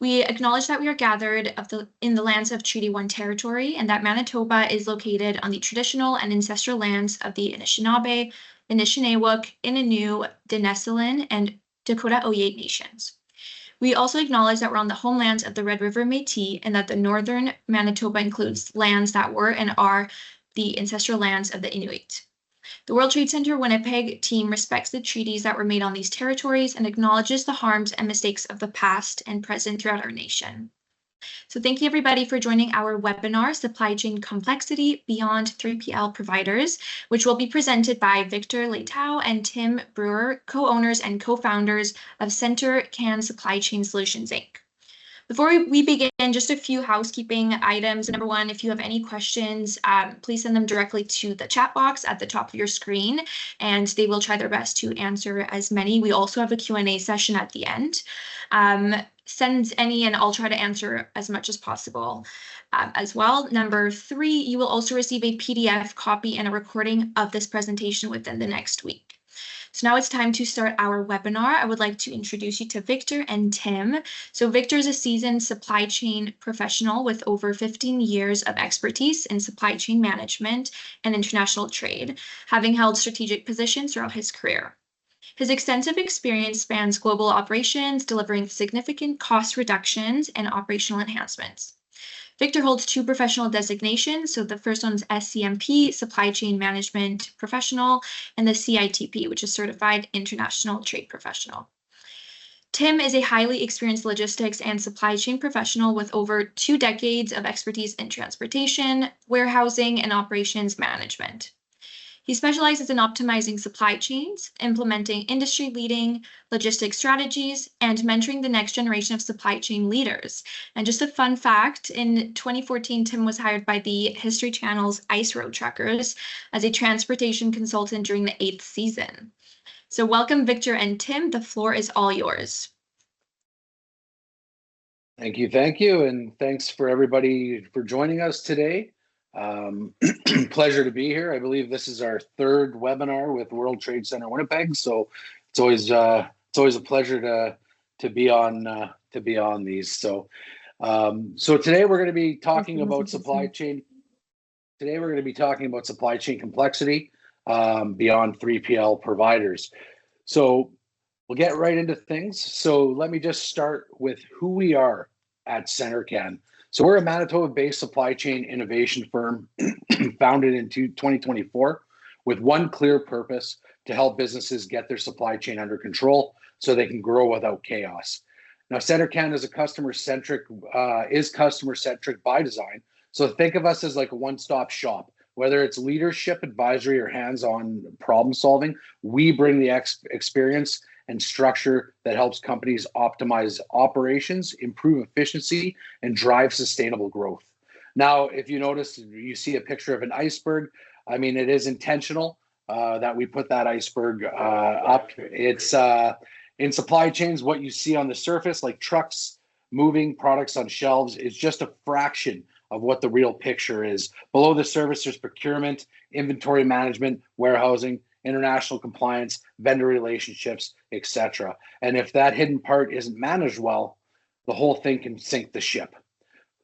We acknowledge that we are gathered in the lands of Treaty 1 territory and that Manitoba is located on the traditional and ancestral lands of the Anishinaabe, Anishinaabeg, Innu, Denessalian, and Dakota Oye nations. We also acknowledge that we're on the homelands of the Red River Métis and that the northern Manitoba includes lands that were and are the ancestral lands of the Inuit. The World Trade Center Winnipeg team respects the treaties that were made on these territories and acknowledges the harms and mistakes of the past and present throughout our nation. So thank you everybody for joining our webinar, Supply Chain Complexity Beyond 3PL Providers, which will be presented by Victor Leitao and Tim Brewer, co-owners and co-founders of CentreCan Supply Chain Solutions, Inc. Before we begin, just a few housekeeping items. Number one, if you have any questions, please send them directly to the chat box at the top of your screen, and they will try their best to answer as many. We also have a Q&A session at the end. Send any and I'll try to answer as much as possible as well. Number three, you will also receive a PDF copy and a recording of this presentation within the next week. So now it's time to start our webinar. I would like to introduce you to Victor and Tim. So Victor is a seasoned supply chain professional with over 15 years of expertise in supply chain management and international trade, having held strategic positions throughout his career. His extensive experience spans global operations, delivering significant cost reductions and operational enhancements. Victor holds two professional designations. So the first one is SCMP, Supply Chain Management Professional, and the CITP, which is Certified International Trade Professional. Tim is a highly experienced logistics and supply chain professional with over 2 decades of expertise in transportation, warehousing, and operations management. He specializes in optimizing supply chains, implementing industry-leading logistics strategies, and mentoring the next generation of supply chain leaders. And just a fun fact, in 2014, Tim was hired by the History Channel's Ice Road Truckers as a transportation consultant during the 8th season. So welcome, Victor and Tim. The floor is all yours. Thank you, and thanks for everybody for joining us today. Pleasure to be here. I believe this is our 3rd webinar with World Trade Center Winnipeg, so it's always a pleasure to be on these. So today we're going to be talking about supply chain. Today we're going to be talking about supply chain complexity beyond 3PL providers. So we'll get right into things. So let me just start with who we are at CentreCan. So we're a Manitoba-based supply chain innovation firm founded in 2024 with one clear purpose: to help businesses get their supply chain under control so they can grow without chaos. Now, CentreCan is customer-centric by design. So think of us as like a one-stop shop. Whether it's leadership, advisory, or hands-on problem solving, we bring the experience and structure that helps companies optimize operations, improve efficiency, and drive sustainable growth. Now, if you notice, you see a picture of an iceberg. I mean, it is intentional that we put that iceberg up. It's in supply chains, what you see on the surface, like trucks moving products on shelves, is just a fraction of what the real picture is. Below the surface, there's procurement, inventory management, warehousing, international compliance, vendor relationships, etc. And if that hidden part isn't managed well, the whole thing can sink the ship.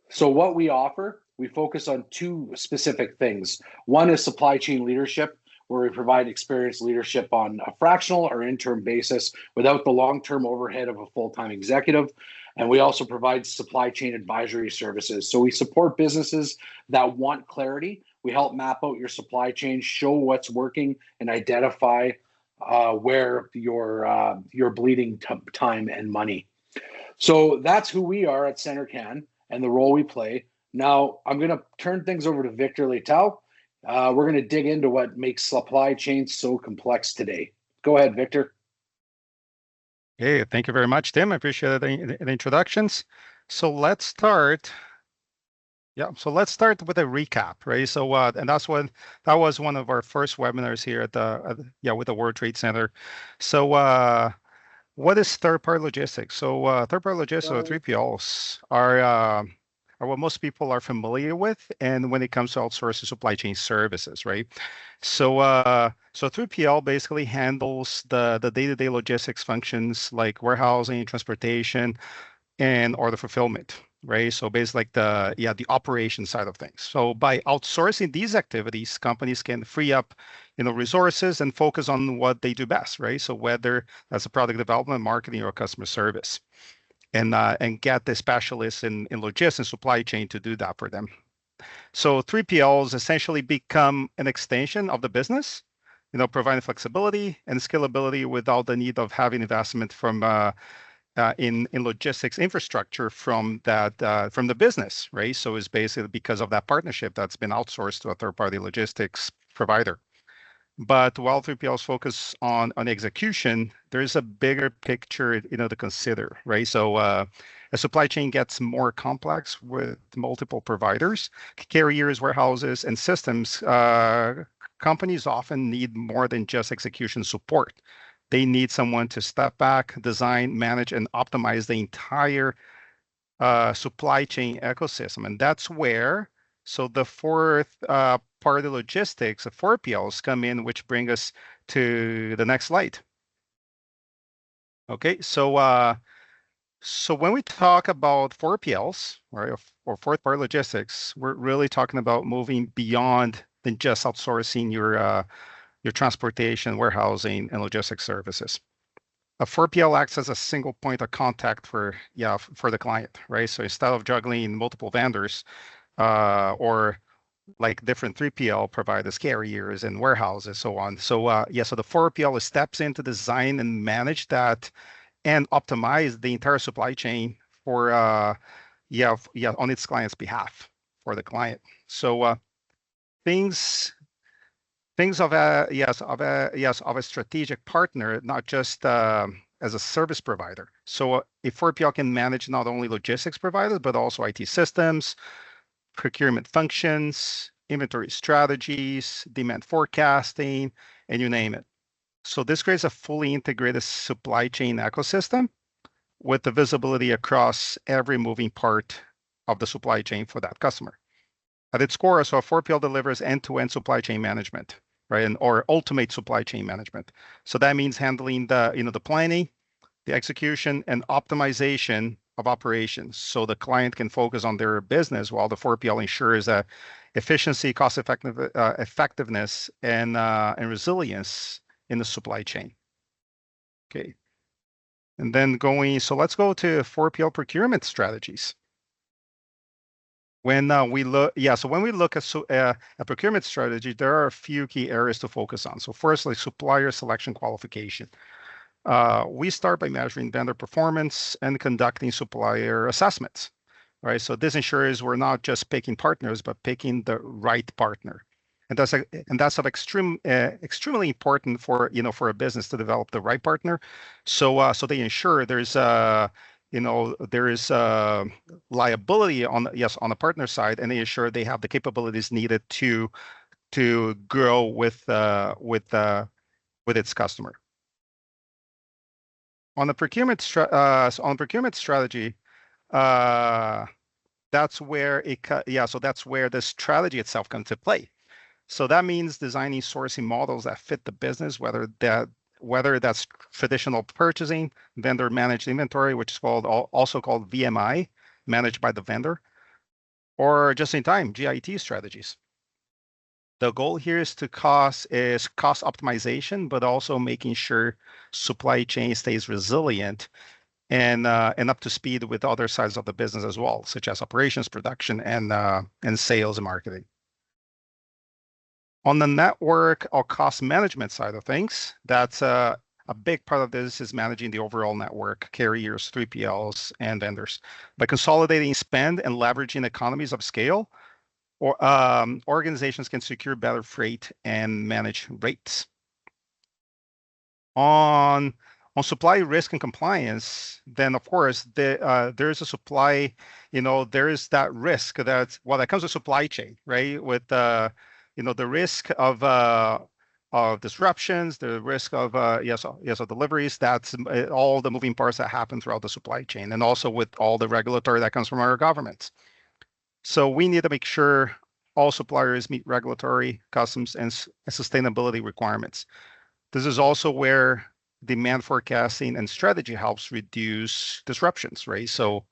So what we offer, we focus on 2 specific things. One is supply chain leadership, where we provide experienced leadership on a fractional or interim basis without the long-term overhead of a full-time executive. And we also provide supply chain advisory services. So we support businesses that want clarity. We help map out your supply chain, show what's working, and identify where you're bleeding time and money. So that's who we are at CentreCan and the role we play. Now, I'm going to turn things over to Victor Leitao. We're going to dig into what makes supply chains so complex today. Go ahead, Victor. Hey, thank you very much, Tim. I appreciate the introductions. So let's start. Yeah, so let's start with a recap, right? So, and that was one of our first webinars here at with the World Trade Center. So, what is third-party logistics? So, third-party logistics, or 3PLs, are what most people are familiar with, and when it comes to outsourcing supply chain services, right? So, so 3PL basically handles the day-to-day logistics functions like warehousing, transportation, and or the fulfillment, right? So basically like the operation side of things. So by outsourcing these activities, companies can free up, resources and focus on what they do best, right? So whether that's a product development, marketing, or customer service, and get the specialists in logistics and supply chain to do that for them. So 3PLs essentially become an extension of the business, providing flexibility and scalability without the need of having investment from in logistics infrastructure from the business, right? So it's basically because of that partnership that's been outsourced to a third-party logistics provider. But while 3PLs focus on execution, there's a bigger picture, to consider, right? So a supply chain gets more complex with multiple providers, carriers, warehouses, and systems. Companies often need more than just execution support. They need someone to step back, design, manage, and optimize the entire supply chain ecosystem. And that's where, so the fourth part of the logistics, the 4PLs come in, which bring us to the next slide. Okay, so when we talk about 4PLs, right, or fourth part logistics, we're really talking about moving beyond than just outsourcing your transportation, warehousing, and logistics services. A 4PL acts as a single point of contact for the client, right? So instead of juggling multiple vendors or like different 3PL providers, carriers, and warehouses, so on. So so the 4PL steps in to design and manage that and optimize the entire supply chain for on its client's behalf for the client. So things of a strategic partner, not just as a service provider. So a 4PL can manage not only logistics providers, but also IT systems, procurement functions, inventory strategies, demand forecasting, and you name it. So this creates a fully integrated supply chain ecosystem with the visibility across every moving part of the supply chain for that customer. At its core, so a 4PL delivers end-to-end supply chain management, right, or ultimate supply chain management. So that means handling the planning, the execution, and optimization of operations, so the client can focus on their business while the 4PL ensures efficiency, cost effectiveness, and resilience in the supply chain. Okay, and then so let's go to 4PL procurement strategies. When we look at a procurement strategy, there are a few key areas to focus on. So firstly, supplier selection qualification. We start by measuring vendor performance and conducting supplier assessments, right? So this ensures we're not just picking partners, but picking the right partner. And that's extremely important for a business to develop the right partner. So they ensure there's liability on the partner side, and they ensure they have the capabilities needed to grow with its customer. On the procurement strategy, that's where the strategy itself comes to play. So that means designing sourcing models that fit the business, whether that's traditional purchasing, vendor managed inventory, which is also called VMI, managed by the vendor, or just-in-time GIT strategies. The goal here is cost optimization, but also making sure supply chain stays resilient and up to speed with other sides of the business as well, such as operations, production, and sales and marketing. On the network or cost management side of things, that's a big part of this is managing the overall network, carriers, 3PLs, and vendors. By consolidating spend and leveraging economies of scale, organizations can secure better freight and manage rates. On supply risk and compliance, then of course there's a supply, there is that risk that comes with supply chain, right? With the risk of disruptions, the risk of of deliveries. That's all the moving parts that happen throughout the supply chain, and also with all the regulatory that comes from our governments. So we need to make sure all suppliers meet regulatory, customs, and sustainability requirements. This is also where demand forecasting and strategy helps reduce disruptions, right? So,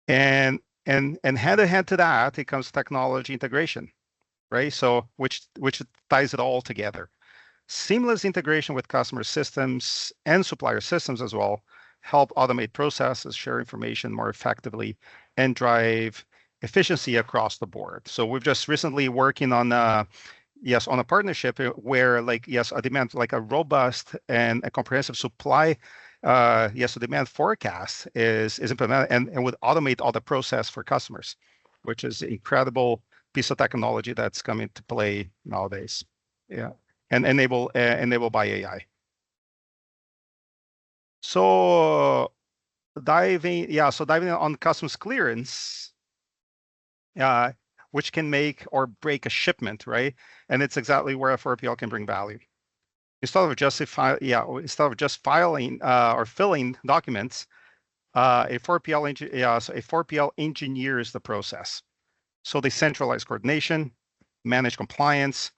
and hand in hand to that, it comes technology integration, right? So, which ties it all together. Seamless integration with customer systems and supplier systems as well help automate processes, share information more effectively, and drive efficiency across the board. So we've just recently working on on a partnership where a demand like a robust and a comprehensive supply a demand forecast is implemented and would automate all the process for customers, which is an incredible piece of technology that's coming to play nowadays. Yeah, and enabled by AI. So diving on customs clearance, which can make or break a shipment, right? And it's exactly where a 4PL can bring value. Instead of just filing or filling documents, a 4PL engineers the process. So they centralize coordination, manage compliance,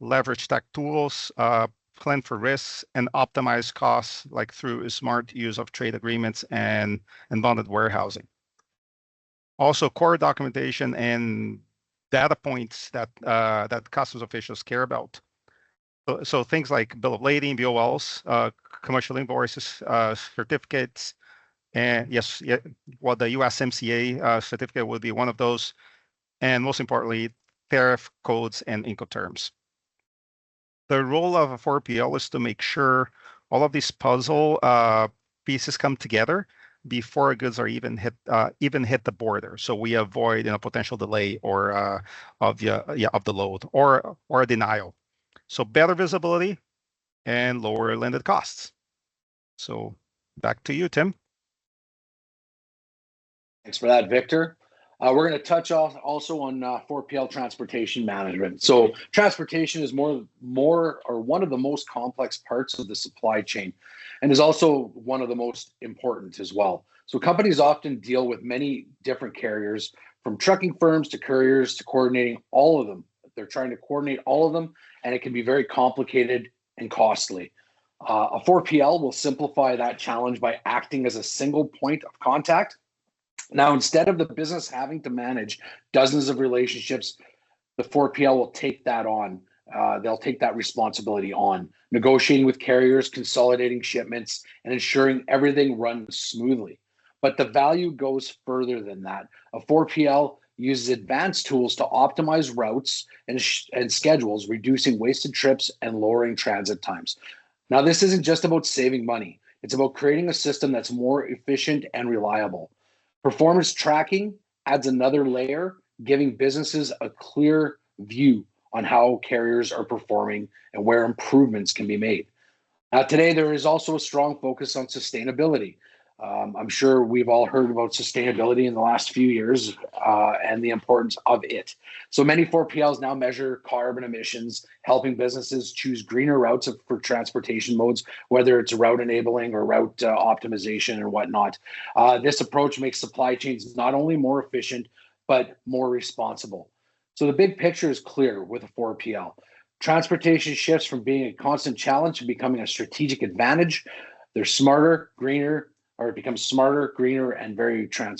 leverage tech tools, plan for risks, and optimize costs through a smart use of trade agreements and bonded warehousing. Also, core documentation and data points that customs officials care about. So things like bill of lading, BOLs, commercial invoices, certificates, and the USMCA certificate would be one of those. And most importantly, tariff codes and Incoterms. The role of a 4PL is to make sure all of these puzzle pieces come together before goods are even hit the border, so we avoid potential delay or of the load or a denial. So better visibility and lower landed costs. So back to you, Tim. Thanks for that, Victor. We're going to touch also on 4PL transportation management. So transportation is one of the most complex parts of the supply chain, and is also one of the most important as well. So companies often deal with many different carriers, from trucking firms to couriers, to coordinating all of them. They're trying to coordinate all of them, and it can be very complicated and costly. A 4PL will simplify that challenge by acting as a single point of contact. Now, instead of the business having to manage dozens of relationships, the 4PL will take that on. They'll take that responsibility on, negotiating with carriers, consolidating shipments, and ensuring everything runs smoothly. But the value goes further than that. A 4PL uses advanced tools to optimize routes and schedules, reducing wasted trips and lowering transit times. Now, this isn't just about saving money. It's about creating a system that's more efficient and reliable. Performance tracking adds another layer, giving businesses a clear view on how carriers are performing and where improvements can be made. Today, there is also a strong focus on sustainability. I'm sure we've all heard about sustainability in the last few years and the importance of it. So many 4PLs now measure carbon emissions, helping businesses choose greener routes for transportation modes, whether it's route enabling or route optimization or whatnot. This approach makes supply chains not only more efficient, but more responsible. So the big picture is clear with a 4PL. Transportation shifts from being a constant challenge to becoming a strategic advantage. They're smarter, greener, or it becomes smarter, greener, and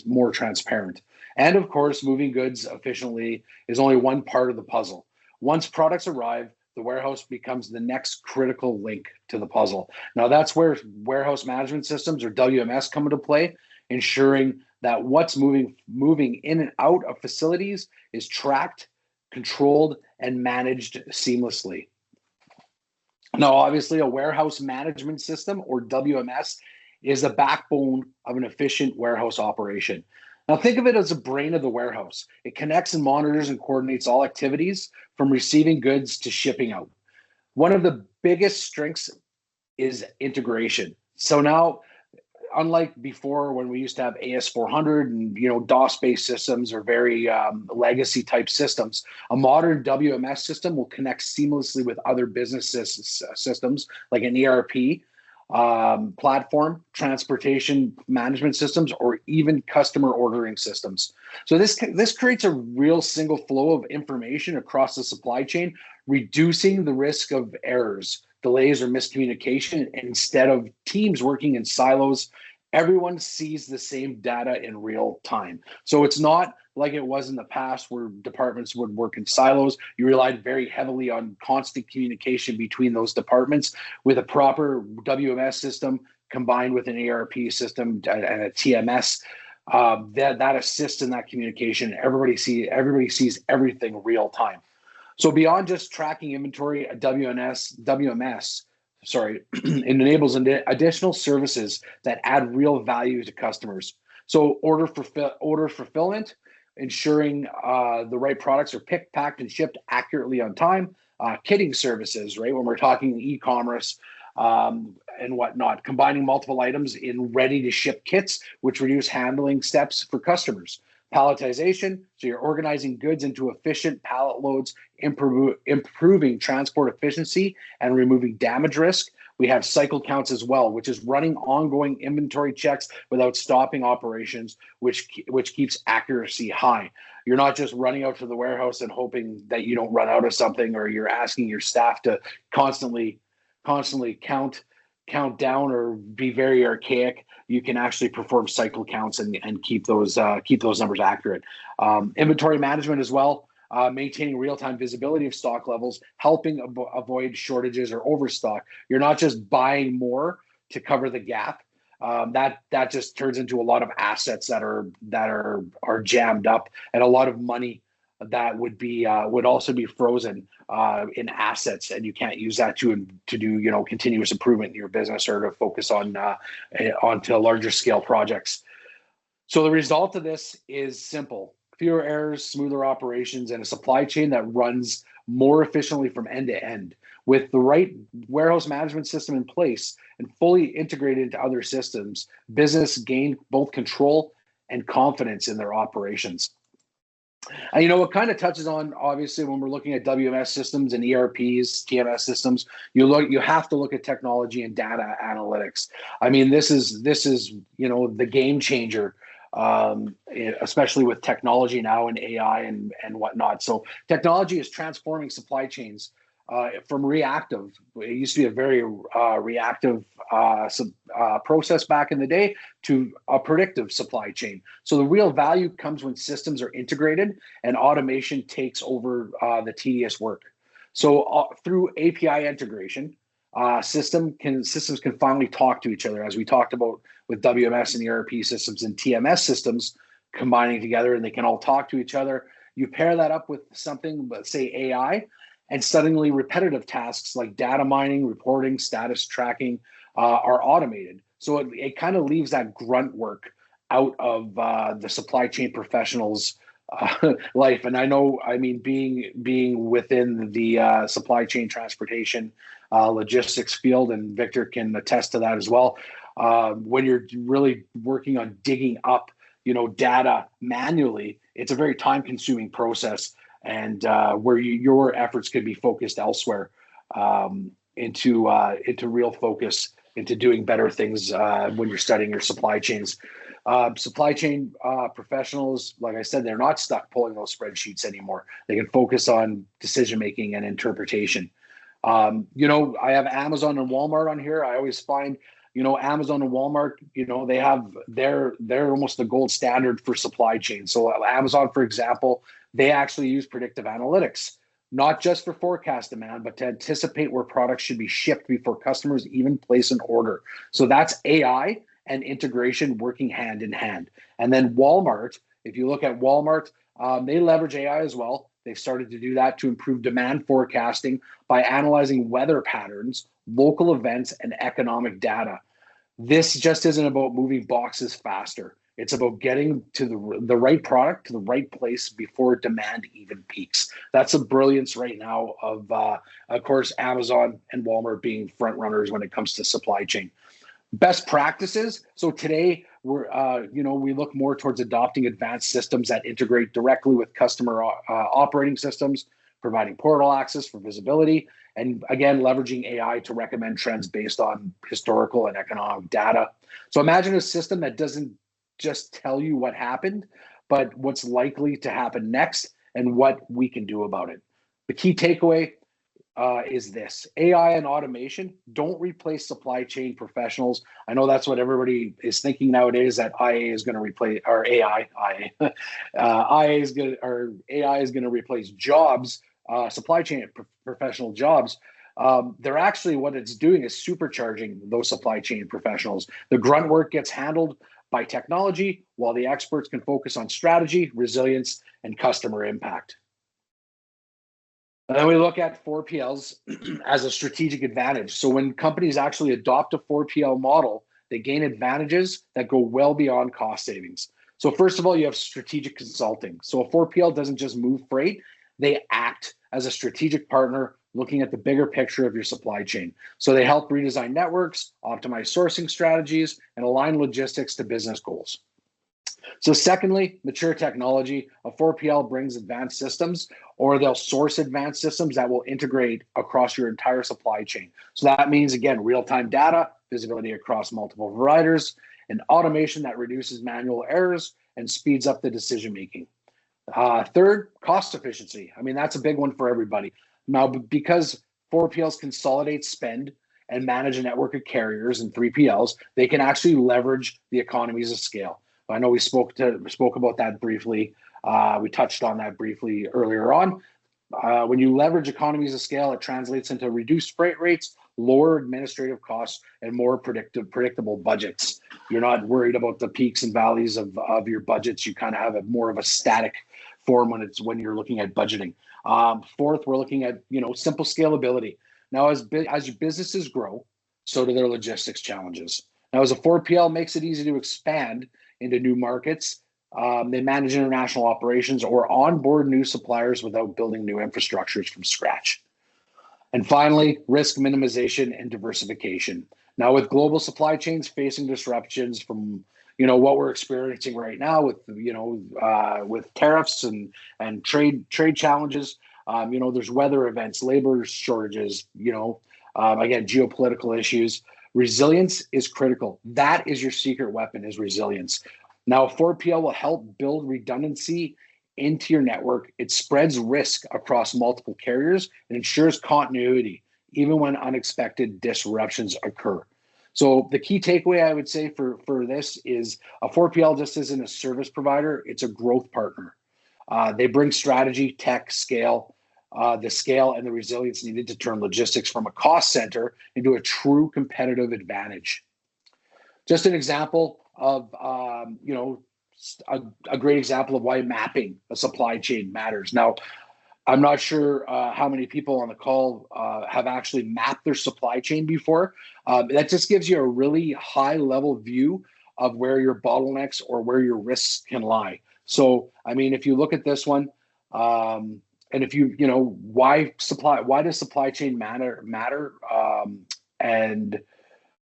more transparent. And of course, moving goods efficiently is only one part of the puzzle. Once products arrive, the warehouse becomes the next critical link to the puzzle. Now, that's where warehouse management systems, or WMS, come into play, ensuring that what's moving in and out of facilities is tracked, controlled, and managed seamlessly. Now, obviously, a warehouse management system, or WMS, is the backbone of an efficient warehouse operation. Now, think of it as the brain of the warehouse. It connects and monitors and coordinates all activities from receiving goods to shipping out. One of the biggest strengths is integration. So now, unlike before when we used to have AS400 and DOS-based systems or very legacy type systems, a modern WMS system will connect seamlessly with other business systems like an ERP, platform, transportation management systems, or even customer ordering systems. So this creates a real single flow of information across the supply chain, reducing the risk of errors, delays or miscommunication. And instead of teams working in silos, everyone sees the same data in real time. So it's not like it was in the past where departments would work in silos. You relied very heavily on constant communication between those departments. With a proper WMS system combined with an ERP system and a TMS, that assists in that communication. Everybody sees everything real time. So beyond just tracking inventory, a WMS, it enables additional services that add real value to customers. So order fulfillment, ensuring the right products are picked, packed, and shipped accurately on time. Kitting services, right? When we're talking e-commerce and whatnot, combining multiple items in ready-to-ship kits, which reduce handling steps for customers. Palletization, so you're organizing goods into efficient pallet loads, improving transport efficiency and removing damage risk. We have cycle counts as well, which is running ongoing inventory checks without stopping operations, which keeps accuracy high. You're not just running out to the warehouse and hoping that you don't run out of something, or you're asking your staff to constantly count down or be very archaic. You can actually perform cycle counts and keep those numbers accurate. Inventory management as well, maintaining real-time visibility of stock levels, helping avoid shortages or overstock. You're not just buying more to cover the gap. That just turns into a lot of assets that are jammed up, and a lot of money that would also be frozen in assets, and you can't use that to do continuous improvement in your business or to focus onto larger scale projects. So the result of this is simple: fewer errors, smoother operations, and a supply chain that runs more efficiently from end to end. With the right warehouse management system in place and fully integrated into other systems, business gained both control and confidence in their operations. And it kind of touches on, obviously, when we're looking at WMS systems and ERPs, TMS systems, you have to look at technology and data analytics. I mean, this is the game changer, especially with technology now and AI and whatnot. So technology is transforming supply chains from reactive. It used to be a very reactive process back in the day to a predictive supply chain. So the real value comes when systems are integrated and automation takes over the tedious work. So through API integration, systems can finally talk to each other, as we talked about with WMS and ERP systems and TMS systems combining together, and they can all talk to each other. You pair that up with something, let's say AI, and suddenly repetitive tasks like data mining, reporting, status tracking are automated. So it kind of leaves that grunt work out of the supply chain professionals' life. And I know, being within the supply chain transportation logistics field, and Victor can attest to that as well, when you're really working on digging up data manually, it's a very time-consuming process, and where your efforts could be focused elsewhere, into real focus, into doing better things when you're studying your supply chains. Supply chain professionals, like I said, they're not stuck pulling those spreadsheets anymore. They can focus on decision making and interpretation. I have Amazon and Walmart on here. I always find Amazon and Walmart, they're almost the gold standard for supply chain. So Amazon, for example, they actually use predictive analytics, not just for forecast demand, but to anticipate where products should be shipped before customers even place an order. So that's AI and integration working hand in hand. And then Walmart, if you look at Walmart, they leverage AI as well. They've started to do that to improve demand forecasting by analyzing weather patterns, local events, and economic data. This just isn't about moving boxes faster. It's about getting to the right product to the right place before demand even peaks. That's the brilliance right now of course, Amazon and Walmart being front runners when it comes to supply chain. Best practices. So today we look more towards adopting advanced systems that integrate directly with customer operating systems, providing portal access for visibility, and again, leveraging AI to recommend trends based on historical and economic data. So imagine a system that doesn't just tell you what happened, but what's likely to happen next and what we can do about it. The key takeaway: is this: AI and automation don't replace supply chain professionals. I know that's what everybody is thinking nowadays, that IA is going to replace, or AI, IA is going to, or AI is going to replace jobs, supply chain professional jobs. They're actually, what it's doing is supercharging those supply chain professionals. The grunt work gets handled by technology, while the experts can focus on strategy, resilience, and customer impact. And then we look at 4PLs as a strategic advantage. So when companies actually adopt a 4PL model, they gain advantages that go well beyond cost savings. So first of all, you have strategic consulting. So a 4PL doesn't just move freight, they act as a strategic partner looking at the bigger picture of your supply chain. So they help redesign networks, optimize sourcing strategies, and align logistics to business goals. So secondly, mature technology. A 4PL brings advanced systems, or they'll source advanced systems that will integrate across your entire supply chain. So that means, again, real-time data, visibility across multiple providers, and automation that reduces manual errors and speeds up the decision-making. Third, cost efficiency. I mean, that's a big one for everybody. Now, because 4PLs consolidate spend and manage a network of carriers and 3PLs, they can actually leverage the economies of scale. I know we spoke about that briefly. We touched on that briefly earlier on. When you leverage economies of scale, it translates into reduced freight rates, lower administrative costs, and more predictable budgets. You're not worried about the peaks and valleys of your budgets. You kind of have more of a static form when you're looking at budgeting. Fourth, we're looking at simple scalability. Now, as your businesses grow, so do their logistics challenges. Now, as a 4PL makes it easy to expand into new markets. They manage international operations or onboard new suppliers without building new infrastructures from scratch. And finally, risk minimization and diversification. Now, with global supply chains facing disruptions from what we're experiencing right now with with tariffs and trade challenges, there's weather events, labor shortages, again, geopolitical issues. Resilience is critical. That is your secret weapon, is resilience. Now, 4PL will help build redundancy into your network. It spreads risk across multiple carriers and ensures continuity, even when unexpected disruptions occur. So the key takeaway I would say for this is a 4PL just isn't a service provider, it's a growth partner. They bring strategy, tech, scale, the scale and the resilience needed to turn logistics from a cost center into a true competitive advantage. Just an example of, a great example of why mapping a supply chain matters. Now, I'm not sure how many people on the call have actually mapped their supply chain before. That just gives you a really high level view of where your bottlenecks or where your risks can lie. So, I mean, if you look at this one, and if why does supply chain matter, and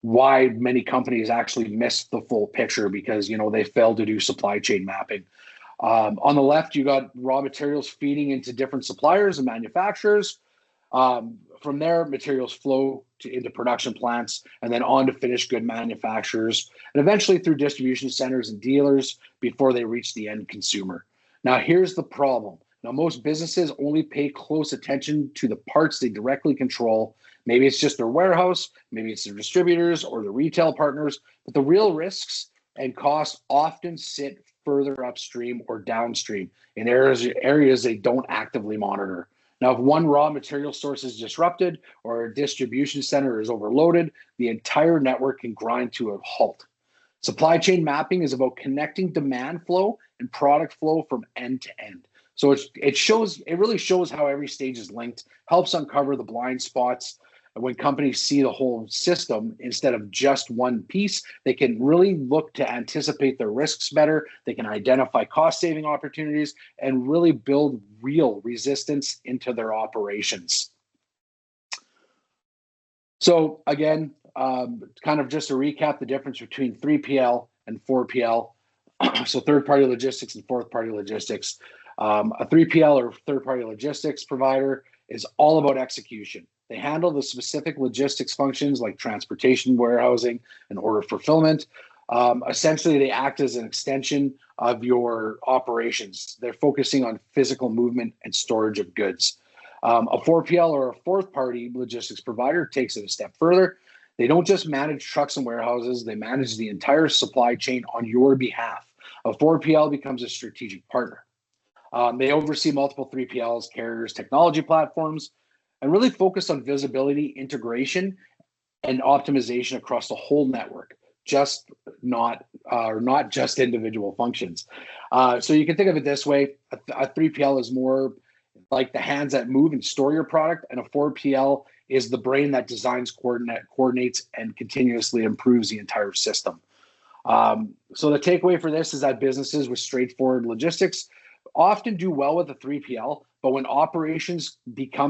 why many companies actually miss the full picture because they failed to do supply chain mapping. On the left, you got raw materials feeding into different suppliers and manufacturers. From there, materials flow into production plants and then on to finished good manufacturers, and eventually through distribution centers and dealers before they reach the end consumer. Now, here's the problem. Now, most businesses only pay close attention to the parts they directly control. Maybe it's just their warehouse, maybe it's their distributors or the retail partners, but the real risks and costs often sit further upstream or downstream in areas they don't actively monitor. Now, if one raw material source is disrupted or a distribution center is overloaded, the entire network can grind to a halt. Supply chain mapping is about connecting demand flow and product flow from end to end. So it really shows how every stage is linked, helps uncover the blind spots. When companies see the whole system instead of just one piece, they can really look to anticipate their risks better. They can identify cost-saving opportunities and really build real resistance into their operations. So again, kind of just to recap the difference between 3PL and 4PL. So third-party logistics and fourth-party logistics. A 3PL or third-party logistics provider is all about execution. They handle the specific logistics functions like transportation, warehousing, and order fulfillment. Essentially, they act as an extension of your operations. They're focusing on physical movement and storage of goods. A 4PL or a fourth party logistics provider takes it a step further. They don't just manage trucks and warehouses, they manage the entire supply chain on your behalf. A 4PL becomes a strategic partner. They oversee multiple 3PLs, carriers, technology platforms, and really focus on visibility, integration, and optimization across the whole network, just not just individual functions. So you can think of it this way: a 3PL is more like the hands that move and store your product, and a 4PL is the brain that designs, coordinates, and continuously improves the entire system. So the takeaway for this is that businesses with straightforward logistics often do well with a 3PL, but when operations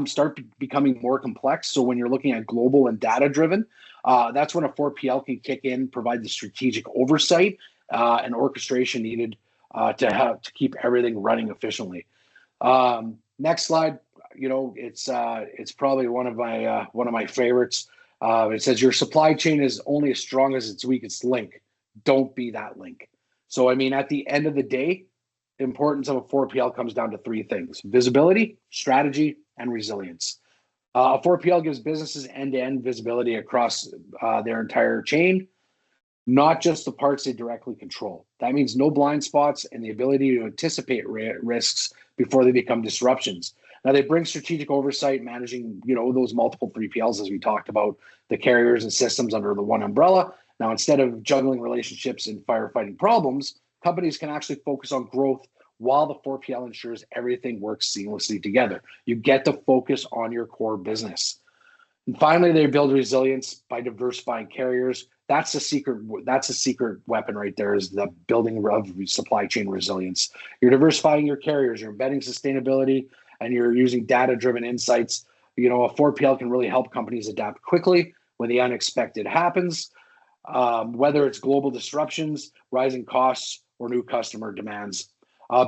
start becoming more complex, so when you're looking at global and data-driven, that's when a 4PL can kick in, provide the strategic oversight and orchestration needed to keep everything running efficiently. Next slide. It's probably one of my favorites. It says your supply chain is only as strong as its weakest link. Don't be that link. So I mean, at the end of the day, the importance of a 4PL comes down to three things: visibility, strategy, and resilience. A 4PL gives businesses end-to-end visibility across their entire chain, not just the parts they directly control. That means no blind spots and the ability to anticipate risks before they become disruptions. Now, they bring strategic oversight, managing those multiple 3PLs, as we talked about, the carriers and systems under the one umbrella. Now, instead of juggling relationships and firefighting problems, companies can actually focus on growth while the 4PL ensures everything works seamlessly together. You get to focus on your core business. And finally, they build resilience by diversifying carriers. That's a secret weapon right there, is the building of supply chain resilience. You're diversifying your carriers, you're embedding sustainability, and you're using data-driven insights. A 4PL can really help companies adapt quickly when the unexpected happens, whether it's global disruptions, rising costs, or new customer demands.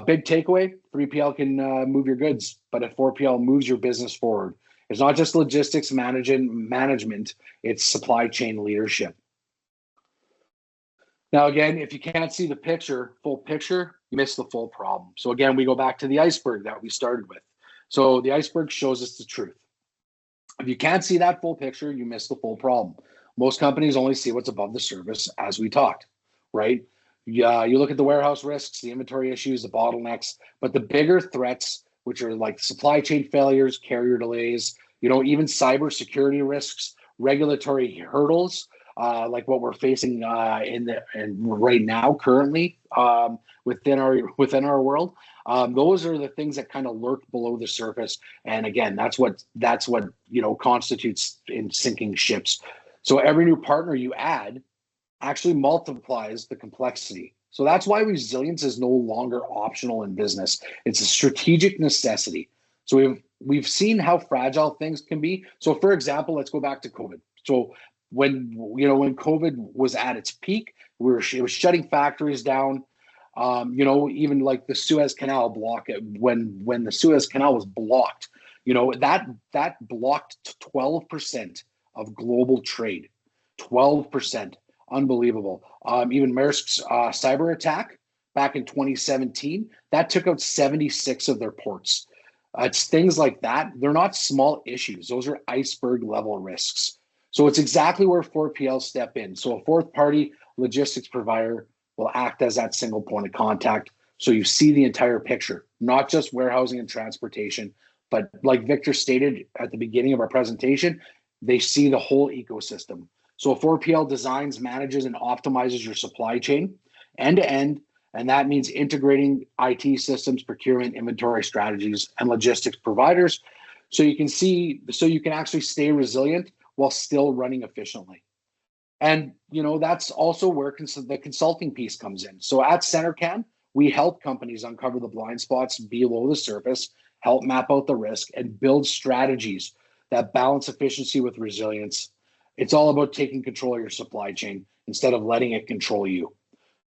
Big takeaway: 3PL can move your goods, but a 4PL moves your business forward. It's not just logistics management, it's supply chain leadership. Now, again, if you can't see the full picture, you miss the full problem. So again, we go back to the iceberg that we started with. So the iceberg shows us the truth. If you can't see that full picture, you miss the full problem. Most companies only see what's above the surface, as we talked, right? Yeah, you look at the warehouse risks, the inventory issues, the bottlenecks, but the bigger threats, which are like supply chain failures, carrier delays, even cybersecurity risks, regulatory hurdles, like what we're facing right now currently within our world. Those are the things that kind of lurk below the surface, and again, that's what constitutes in sinking ships. So every new partner you add actually multiplies the complexity. So that's why resilience is no longer optional in business. It's a strategic necessity. So we've seen how fragile things can be. So for example, let's go back to COVID. So when COVID was at its peak, it was shutting factories down. Even like the Suez Canal block, when the Suez Canal was blocked, that blocked 12% of global trade. 12%. Unbelievable. Even Maersk's cyber attack back in 2017, that took out 76 of their ports. It's things like that. They're not small issues. Those are iceberg level risks. So it's exactly where 4PLs step in. So a fourth party logistics provider will act as that single point of contact. So you see the entire picture, not just warehousing and transportation, but like Victor stated at the beginning of our presentation, they see the whole ecosystem. So a 4PL designs, manages, and optimizes your supply chain end to end, and that means integrating IT systems, procurement, inventory strategies, and logistics providers, so you can actually stay resilient while still running efficiently. And that's also where the consulting piece comes in. So at CentreCan, we help companies uncover the blind spots below the surface, help map out the risk, and build strategies that balance efficiency with resilience. It's all about taking control of your supply chain instead of letting it control you.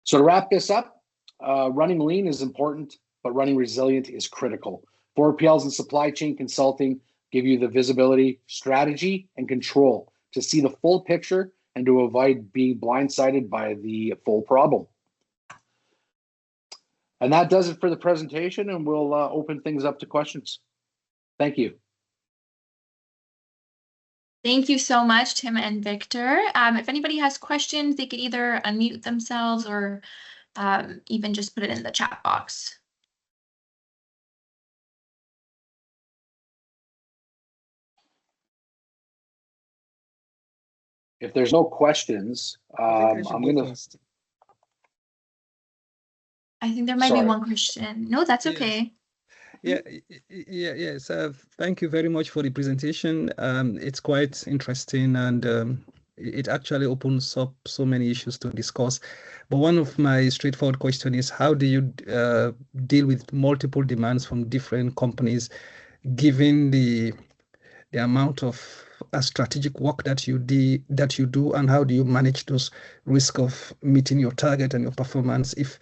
So to wrap this up, running lean is important, but running resilient is critical. 4PLs and supply chain consulting give you the visibility, strategy, and control to see the full picture and to avoid being blindsided by the full problem. And that does it for the presentation, and we'll open things up to questions. Thank you. Thank you so much, Tim and Victor. If anybody has questions, they could either unmute themselves or even just put it in the chat box. If there's no questions, I'm gonna. I think there might be one question. No, that's Yes. okay. Yes. Thank you very much for the presentation. It's quite interesting, and it actually opens up so many issues to discuss. But one of my straightforward question is, how do you deal with multiple demands from different companies, given the amount of strategic work that you do, and how do you manage those risk of meeting your target and your performance if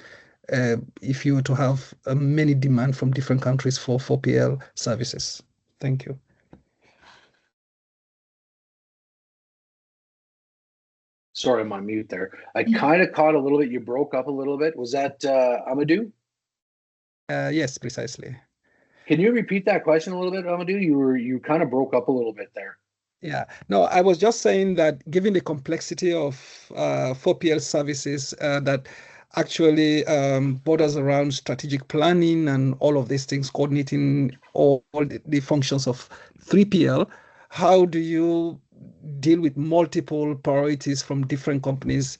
you were to have many demand from different countries for 4PL services? Thank you. Sorry, I'm on mute there. I kind of caught a little bit. You broke up a little bit. Was that Amadou? Yes, precisely. Can you repeat that question a little bit, Amadou? You kind of broke up a little bit there. Yeah, no, I was just saying that given the complexity of 4PL services that actually borders around strategic planning and all of these things, coordinating all the functions of 3PL, how do you deal with multiple priorities from different companies,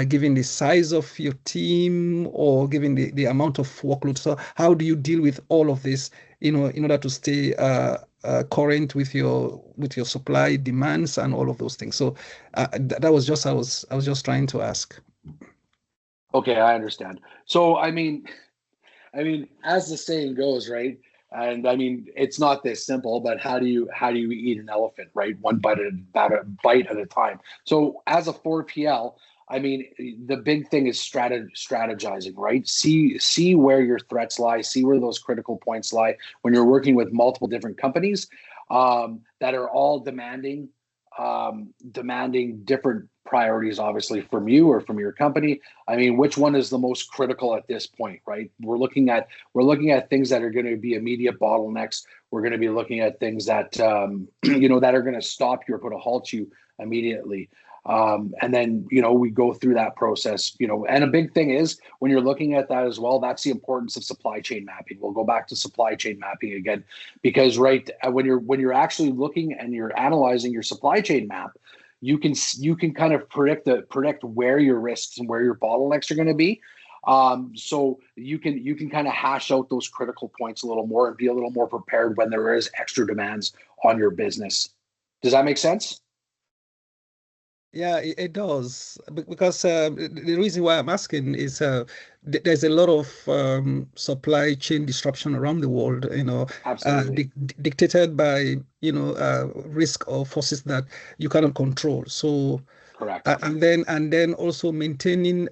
given the size of your team or given the amount of workload? So how do you deal with all of this, in order to stay current with your supply demands and all of those things? So that was just I was just trying to ask. Okay, I understand. So I mean, as the saying goes, right? And I mean, it's not this simple, but how do you eat an elephant, right? One bite at a time. So as a 4PL, I mean, the big thing is strategizing, right? See where your threats lie, see where those critical points lie when you're working with multiple different companies that are all demanding different priorities, obviously, from you or from your company. I mean, which one is the most critical at this point, right? We're looking at things that are going to be immediate bottlenecks. We're going to be looking at things that that are going to stop you or put a halt to you immediately. And then, we go through that process, and a big thing is when you're looking at that as well, that's the importance of supply chain mapping. We'll go back to supply chain mapping again, because when you're actually looking and you're analyzing your supply chain map, you can kind of predict where your risks and where your bottlenecks are going to be. So you can kind of hash out those critical points a little more and be a little more prepared when there is extra demands on your business. Does that make sense? Yeah, it does, because the reason why I'm asking is there's a lot of supply chain disruption around the world, Absolutely. dictated by risk or forces that you cannot control. So Correct. and then also maintaining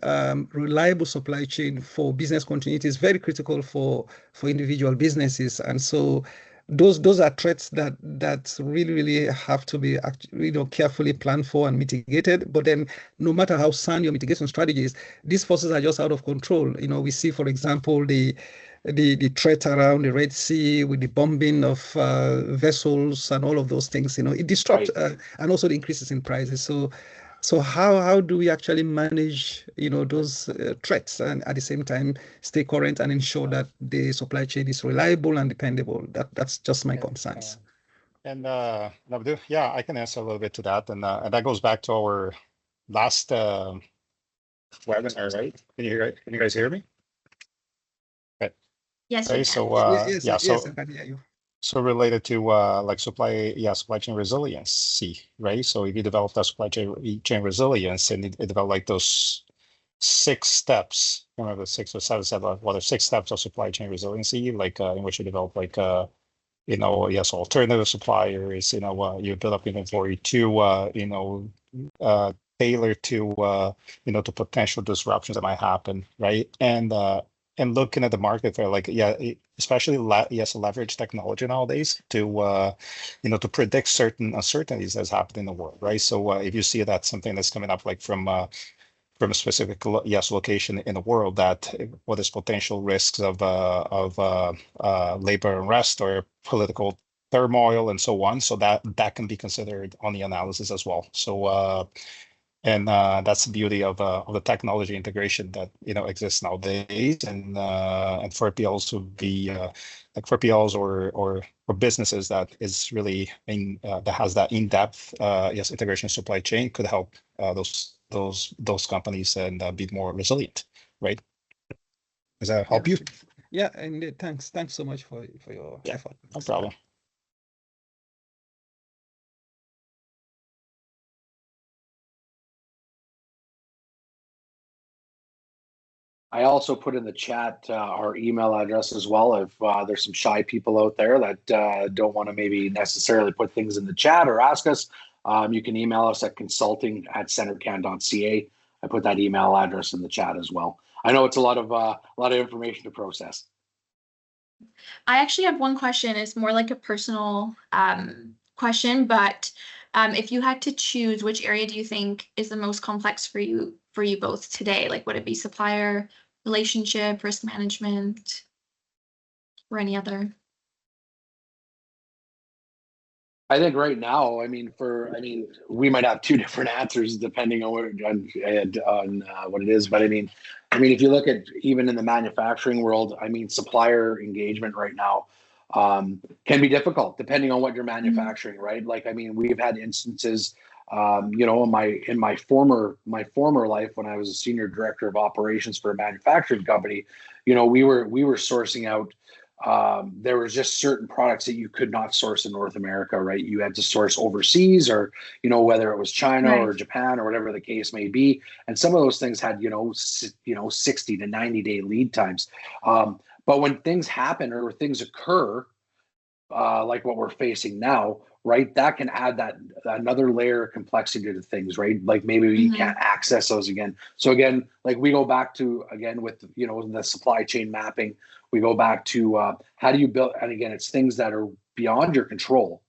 reliable supply chain for business continuity is very critical for individual businesses, and so those are threats that really have to be carefully planned for and mitigated. But then, no matter how sound your mitigation strategies, these forces are just out of control. We see, for example, the threat around the Red Sea with the bombing of vessels and all of those things. It disrupts, right. And also the increases in prices. So how do we actually manage those threats and at the same time stay current and ensure that the supply chain is reliable and dependable? That's just my concerns. Nabdu, yeah, I can answer a little bit to that, and that goes back to our last webinar, right? Can you guys hear me? Okay. Yes. Okay, yes, I can hear you. So related to like supply chain resiliency, right? So if you develop that supply chain resilience and it develop like those 6 steps, remember the 6 or 7 steps, what are 6 steps of supply chain resiliency, like in which you develop like alternative suppliers, you build up inventory to tailor to to potential disruptions that might happen, right? And looking at the market for especially leverage technology nowadays to to predict certain uncertainties that's happening in the world, right? So if you see that something that's coming up like from a specific location in the world, that what is potential risks of labor unrest or political turmoil and so on. So that can be considered on the analysis as well. So and that's the beauty of the technology integration that exists nowadays, and for PLs to be like for PLs or businesses that is really that has that in-depth integration supply chain could help those companies and be more resilient, right? Does that help you? Yeah, and thanks so much for your effort. No problem. I also put in the chat our email address as well. If there's some shy people out there that don't want to maybe necessarily put things in the chat or ask us, you can email us at consulting@centrecan.ca. I put that email address in the chat as well. I know it's a lot of information to process. I actually have one question. It's more like a personal question, but if you had to choose, which area do you think is the most complex for you both today? Like, would it be supplier, relationship, risk management, or any other? I think right now, we might have two different answers depending on what it is. But I mean, if you look at even in the manufacturing world, supplier engagement right now can be difficult depending on what you're manufacturing, right? Like, we've had instances, in my former life when I was a senior director of operations for a manufacturing company, we were sourcing out. There was just certain products that you could not source in North America, right? You had to source overseas, or whether it was China or Japan or whatever the case may be. And some of those things had 60 to 90-day lead times. But when things happen or things occur, like what we're facing now, right, that can add that another layer of complexity to things, right? Like maybe we can't access those again. So again, like we go back to, again, with the supply chain mapping, we go back to how do you build, and again, it's things that are beyond your control,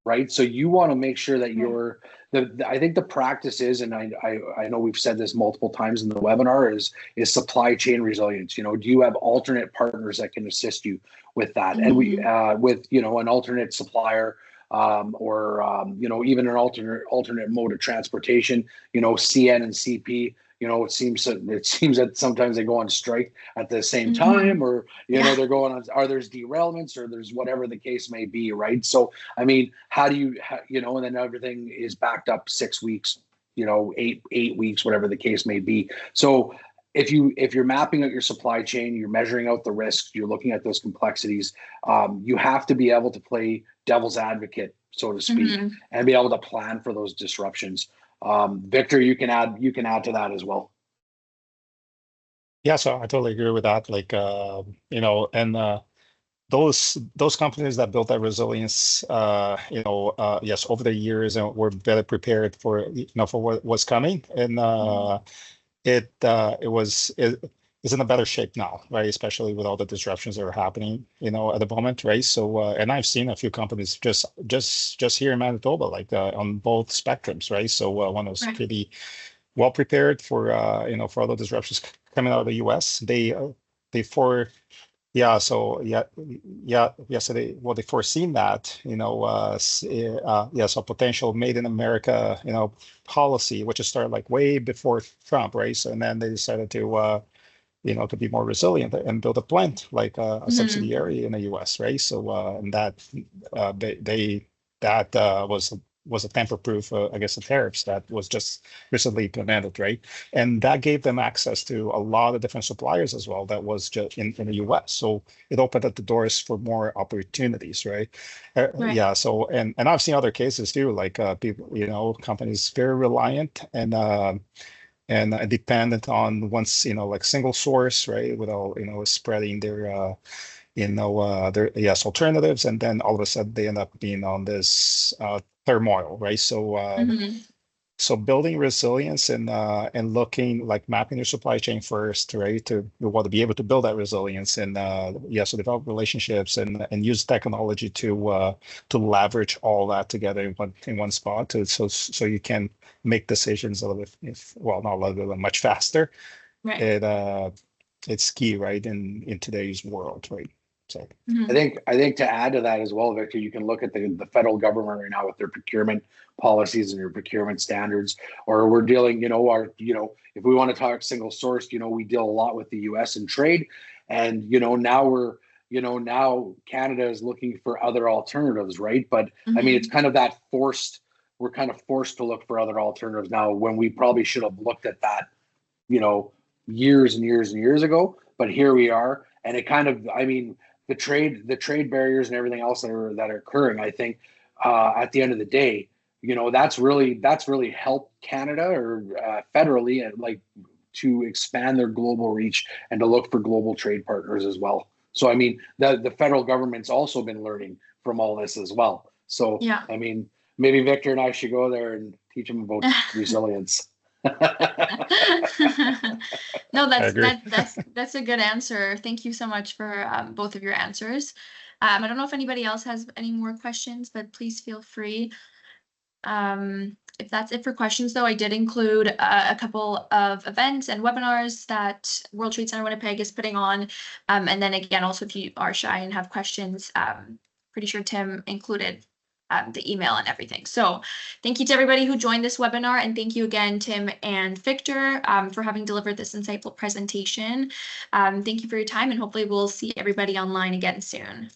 right? So you want to make sure that you're I think the practice is, and I know we've said this multiple times in the webinar, is supply chain resilience. Do you have alternate partners that can assist you with that? And we with an alternate supplier, or even an alternate mode of transportation, CN and CP. It seems that sometimes they go on strike at the same time, or they're going on, or there's derailments, or there's whatever the case may be, right? So how do you and then everything is backed up 6 weeks, 8 weeks, whatever the case may be. So if you're mapping out your supply chain, you're measuring out the risks, you're looking at those complexities, you have to be able to play devil's advocate, so to speak, and be able to plan for those disruptions. Victor, you can add to that as well. Yeah, so I totally agree with that. Like, and those companies that built that resilience, yes, over the years, and were better prepared for for what was coming, and it's in a better shape now, right? Especially with all the disruptions that are happening, at the moment, right? So, and I've seen a few companies just here in Manitoba, like on both spectrums, right? So one was pretty well prepared for for all the disruptions coming out of the US. They foreseen that, so potential made in America, policy, which started like way before Trump, right? So, and then they decided to to be more resilient and build a plant, like a subsidiary in the US, right? So and that was a tamper-proof against the tariffs that was just recently implemented, right? And that gave them access to a lot of different suppliers as well. That was just in the US, so it opened up the doors for more opportunities, right? Yeah. So and I've seen other cases too, like people, companies very reliant and dependent on once, like single source, right? Without, spreading their, their alternatives. And then all of a sudden they end up being on this turmoil, right? So, so building resilience and looking, like mapping your supply chain first, right? To want to be able to build that resilience and so develop relationships and use technology to leverage all that together in one spot, so you can make decisions a little bit, not a little bit, much faster. Right. It's key, right, in today's world, right? So Mhm. I think to add to that as well, Victor, you can look at the federal government right now with their procurement policies and their procurement standards, or we're dealing, if we want to talk single source, we deal a lot with the US in trade. And, now Canada is looking for other alternatives, right? But I mean, it's kind of that we're kind of forced to look for other alternatives now when we probably should have looked at that, years and years and years ago. But here we are. And it kind of, I mean, the trade barriers and everything else that are occurring, I think at the end of the day, that's really helped Canada or federally and like to expand their global reach and to look for global trade partners as well. So I mean, the federal government's also been learning from all this as well. So Yeah. I mean, maybe Victor and I should go there and teach them about resilience. No, I agree. that's a good answer. Thank you so much for both of your answers. I don't know if anybody else has any more questions, but please feel free. If that's it for questions, though, I did include a couple of events and webinars that World Trade Center Winnipeg is putting on. And then again, also if you are shy and have questions, pretty sure Tim included the email and everything. So thank you to everybody who joined this webinar, and thank you again, Tim and Victor, for having delivered this insightful presentation. Thank you for your time, and hopefully we'll see everybody online again soon.